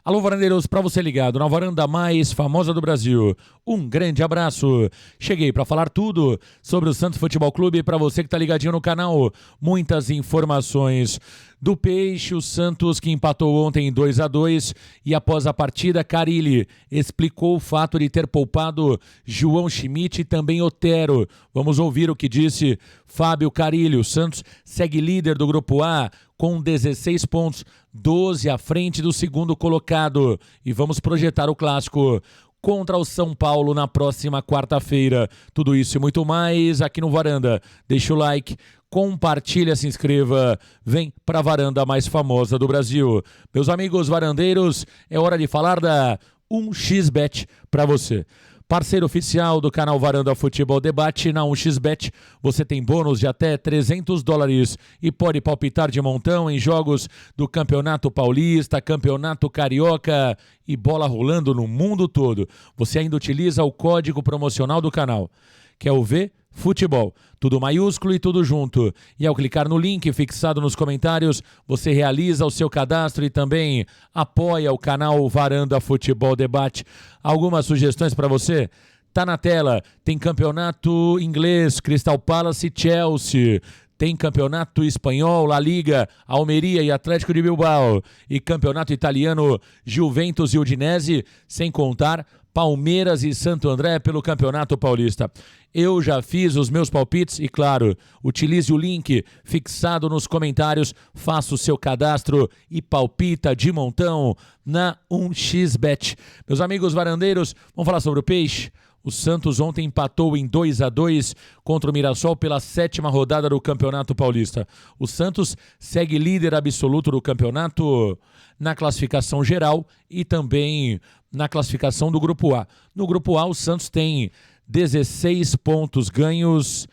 Alô, varandeiros, para você ligado na varanda mais famosa do Brasil. Um grande abraço. Cheguei para falar tudo sobre o Santos Futebol Clube para você que tá ligadinho no canal. Muitas informações do Peixe, o Santos que empatou ontem em 2-2 e após a partida, Carille explicou o fato de ter poupado João Schmidt e também Otero. Vamos ouvir o que disse Fábio Carille. O Santos segue líder do Grupo A com 16 pontos, 12 à frente do segundo colocado. E vamos projetar o clássico contra o São Paulo na próxima quarta-feira. Tudo isso e muito mais aqui no Varanda. Deixa o like, compartilha, se inscreva. Vem para a varanda mais famosa do Brasil. Meus amigos varandeiros, é hora de falar da 1xBet para você. Parceiro oficial do canal Varanda Futebol Debate. Na 1xBet você tem bônus de até $300 e pode palpitar de montão em jogos do Campeonato Paulista, Campeonato Carioca e bola rolando no mundo todo. Você ainda utiliza o código promocional do canal, que é o VFutebol. Tudo maiúsculo e tudo junto. E ao clicar no link fixado nos comentários, você realiza o seu cadastro e também apoia o canal Varanda Futebol Debate. Algumas sugestões para você? Tá na tela. Tem campeonato inglês, Crystal Palace e Chelsea. Tem campeonato espanhol, La Liga, Almeria e Atlético de Bilbao. E campeonato italiano, Juventus e Udinese, sem contar Palmeiras e Santo André pelo Campeonato Paulista. Eu já fiz os meus palpites e, claro, utilize o link fixado nos comentários, faça o seu cadastro e palpita de montão na 1xBet. Meus amigos varandeiros, vamos falar sobre o Peixe? O Santos ontem empatou em 2-2 contra o Mirassol pela 7ª rodada do Campeonato Paulista. O Santos segue líder absoluto do campeonato na classificação geral e também na classificação do Grupo A. No Grupo A, o Santos tem 16 pontos ganhos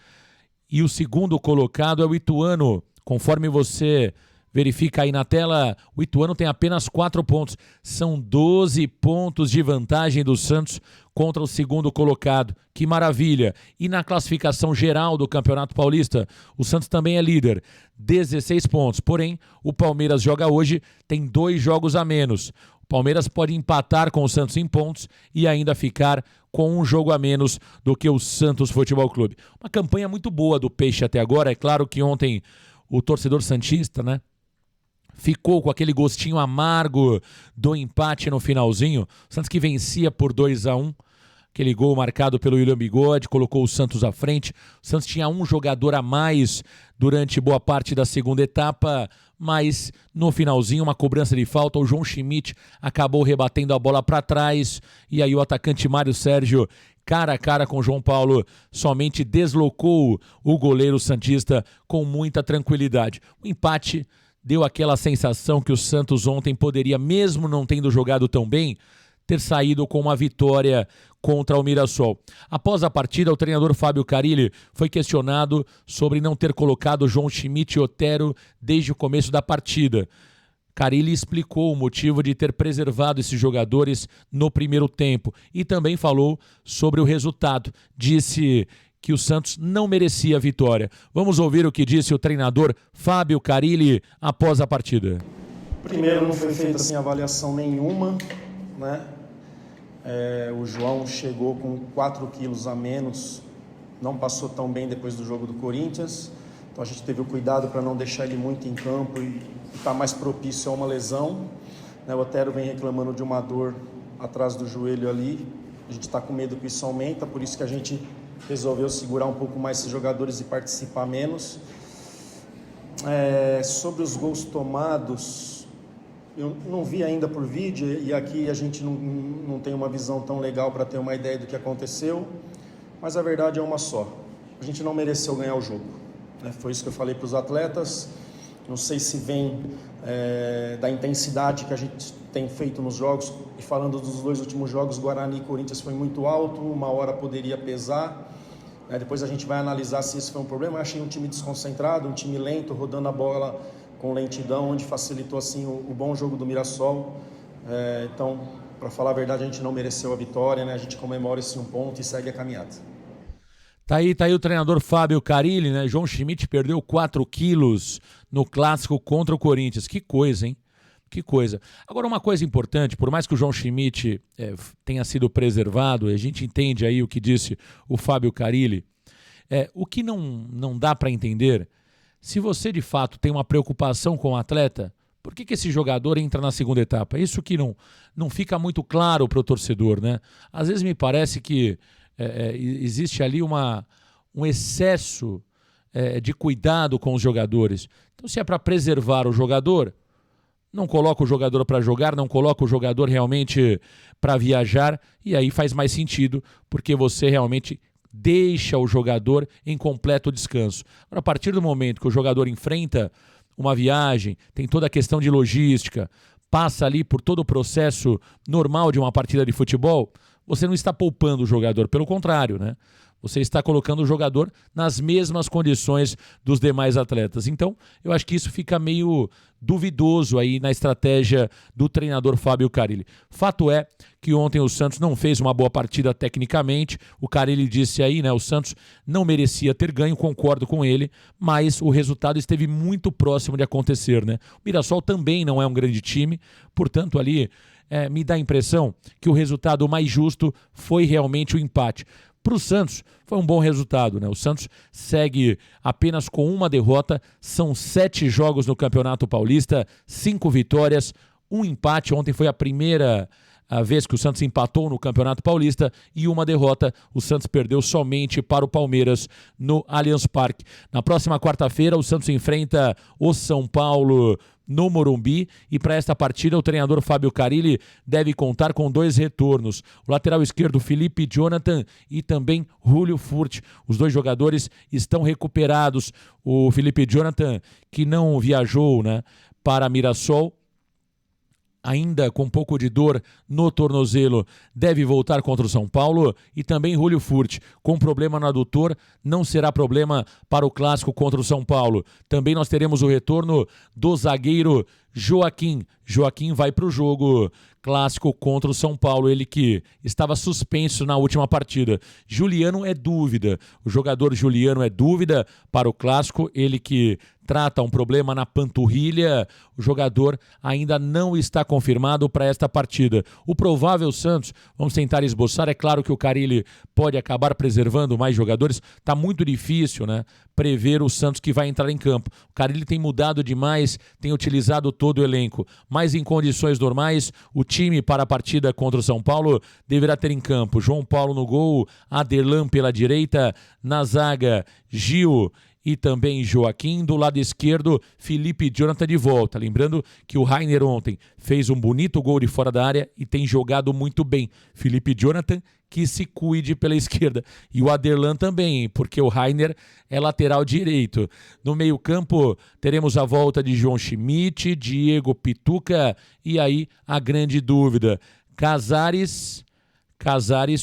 e o segundo colocado é o Ituano. Conforme você verifica aí na tela, o Ituano tem apenas 4 pontos. São 12 pontos de vantagem do Santos contra o segundo colocado. Que maravilha! E na classificação geral do Campeonato Paulista, o Santos também é líder, 16 pontos. Porém, o Palmeiras joga hoje, tem 2 jogos a menos. O Palmeiras pode empatar com o Santos em pontos e ainda ficar com um jogo a menos do que o Santos Futebol Clube. Uma campanha muito boa do Peixe até agora. É claro que ontem o torcedor santista, né, ficou com aquele gostinho amargo do empate no finalzinho. O Santos que vencia por 2-1. Aquele gol marcado pelo William Bigode, colocou o Santos à frente. O Santos tinha um jogador a mais durante boa parte da segunda etapa, mas no finalzinho, uma cobrança de falta, o João Schmidt acabou rebatendo a bola para trás, e aí o atacante Mário Sérgio, cara a cara com o João Paulo, somente deslocou o goleiro santista com muita tranquilidade. O empate deu aquela sensação que o Santos ontem poderia, mesmo não tendo jogado tão bem, ter saído com uma vitória contra o Mirassol. Após a partida, o treinador Fábio Carille foi questionado sobre não ter colocado João Schmidt e Otero desde o começo da partida. Carille explicou o motivo de ter preservado esses jogadores no primeiro tempo e também falou sobre o resultado. Disse que o Santos não merecia a vitória. Vamos ouvir o que disse o treinador Fábio Carille após a partida. Primeiro, não foi feita assim avaliação nenhuma, né? O João chegou com 4 quilos a menos, não passou tão bem depois do jogo do Corinthians, então a gente teve o cuidado para não deixar ele muito em campo e estar mais propício a uma lesão, né? O Otero vem reclamando de uma dor atrás do joelho ali, a gente está com medo que isso aumenta, por isso que a gente resolveu segurar um pouco mais esses jogadores e participar menos. Sobre os gols tomados, eu não vi ainda por vídeo e aqui a gente não tem uma visão tão legal para ter uma ideia do que aconteceu, mas a verdade é uma só: a gente não mereceu ganhar o jogo, né? Foi isso que eu falei para os atletas. Não sei se vem da intensidade que a gente tem feito nos jogos, e falando dos 2 últimos jogos, Guarani e Corinthians foi muito alto, uma hora poderia pesar, né? Depois a gente vai analisar se isso foi um problema. Eu achei um time desconcentrado, um time lento, rodando a bola com lentidão, onde facilitou assim o bom jogo do Mirassol. Então, para falar a verdade, a gente não mereceu a vitória, né? A gente comemora esse 1 ponto e segue a caminhada. Tá aí o treinador Fábio Carille, né? João Schmidt perdeu 4 quilos no clássico contra o Corinthians. Que coisa, hein? Que coisa. Agora, uma coisa importante, por mais que o João Schmidt tenha sido preservado, a gente entende aí o que disse o Fábio Carille, o que não dá para entender, se você de fato tem uma preocupação com o atleta, por que esse jogador entra na segunda etapa? Isso que não fica muito claro para o torcedor, né? Às vezes me parece que existe ali um excesso de cuidado com os jogadores. Então, se é para preservar o jogador, não coloca o jogador para jogar, não coloca o jogador realmente para viajar, e aí faz mais sentido, porque você realmente deixa o jogador em completo descanso. Agora, a partir do momento que o jogador enfrenta uma viagem, tem toda a questão de logística, passa ali por todo o processo normal de uma partida de futebol, você não está poupando o jogador, pelo contrário, né? Você está colocando o jogador nas mesmas condições dos demais atletas. Então, eu acho que isso fica meio duvidoso aí na estratégia do treinador Fábio Carille. Fato é que ontem o Santos não fez uma boa partida tecnicamente. O Carille disse aí, né? O Santos não merecia ter ganho, concordo com ele, mas o resultado esteve muito próximo de acontecer, né? O Mirassol também não é um grande time, portanto ali me dá a impressão que o resultado mais justo foi realmente o empate. Para o Santos foi um bom resultado, né? O Santos segue apenas com uma derrota, são 7 jogos no Campeonato Paulista, 5 vitórias, 1 empate. Ontem foi a primeira vez que o Santos empatou no Campeonato Paulista e uma derrota. O Santos perdeu somente para o Palmeiras no Allianz Parque. Na próxima quarta-feira, o Santos enfrenta o São Paulo no Morumbi, e para esta partida o treinador Fábio Carille deve contar com 2 retornos, o lateral esquerdo Felipe Jonathan e também Julio Furt. Os 2 jogadores estão recuperados. O Felipe Jonathan, que não viajou, né, para Mirassol, ainda com um pouco de dor no tornozelo, deve voltar contra o São Paulo, e também Julio Furt, com problema no adutor, não será problema para o clássico contra o São Paulo. Também nós teremos o retorno do zagueiro Joaquim. Joaquim vai para o jogo clássico contra o São Paulo, ele que estava suspenso na última partida. Juliano é dúvida, o jogador Juliano é dúvida para o clássico, ele que trata um problema na panturrilha, o jogador ainda não está confirmado para esta partida. O provável Santos, vamos tentar esboçar, é claro que o Carille pode acabar preservando mais jogadores, está muito difícil, né, prever o Santos que vai entrar em campo. O Carille tem mudado demais, tem utilizado todo o elenco, mas em condições normais, o time para a partida contra o São Paulo deverá ter em campo João Paulo no gol, Aderlan pela direita, na zaga Gil e também Joaquim, do lado esquerdo Felipe Jonathan de volta. Lembrando que o Rainer ontem fez um bonito gol de fora da área e tem jogado muito bem. Felipe Jonathan que se cuide pela esquerda. E o Aderlan também, porque o Rainer é lateral direito. No meio-campo teremos a volta de João Schmidt, Diego Pituca e aí a grande dúvida, Casares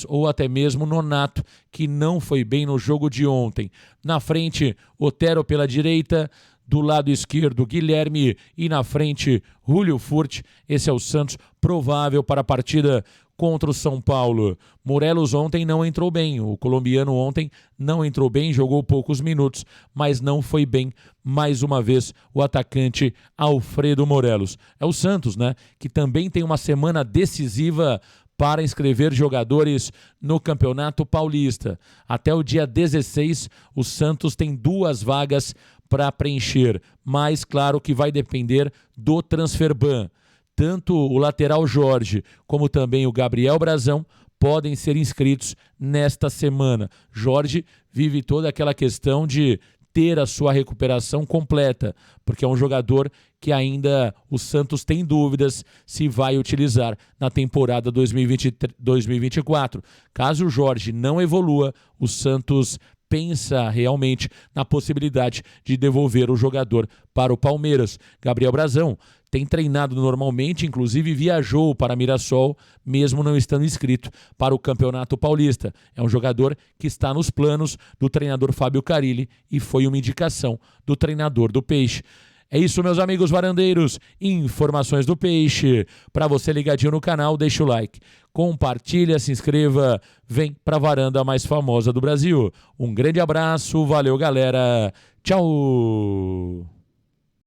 ou até mesmo Nonato, que não foi bem no jogo de ontem. Na frente, Otero pela direita, do lado esquerdo, Guilherme, e na frente, Julio Furt. Esse é o Santos provável para a partida contra o São Paulo. Morelos ontem não entrou bem, o colombiano ontem não entrou bem, jogou poucos minutos, mas não foi bem, mais uma vez, o atacante Alfredo Morelos. É o Santos, né, que também tem uma semana decisiva para inscrever jogadores no Campeonato Paulista. Até o dia 16, o Santos tem 2 vagas para preencher, mas claro que vai depender do Transferban. Tanto o lateral Jorge como também o Gabriel Brazão podem ser inscritos nesta semana. Jorge vive toda aquela questão de ter a sua recuperação completa, porque é um jogador que ainda o Santos tem dúvidas se vai utilizar na temporada 2024. Caso o Jorge não evolua, o Santos pensa realmente na possibilidade de devolver o jogador para o Palmeiras. Gabriel Brazão tem treinado normalmente, inclusive viajou para Mirassol, mesmo não estando inscrito para o Campeonato Paulista. É um jogador que está nos planos do treinador Fábio Carille e foi uma indicação do treinador do Peixe. É isso, meus amigos varandeiros. Informações do Peixe. Para você ligadinho no canal, deixa o like. Compartilha, se inscreva. Vem para a varanda mais famosa do Brasil. Um grande abraço. Valeu, galera. Tchau.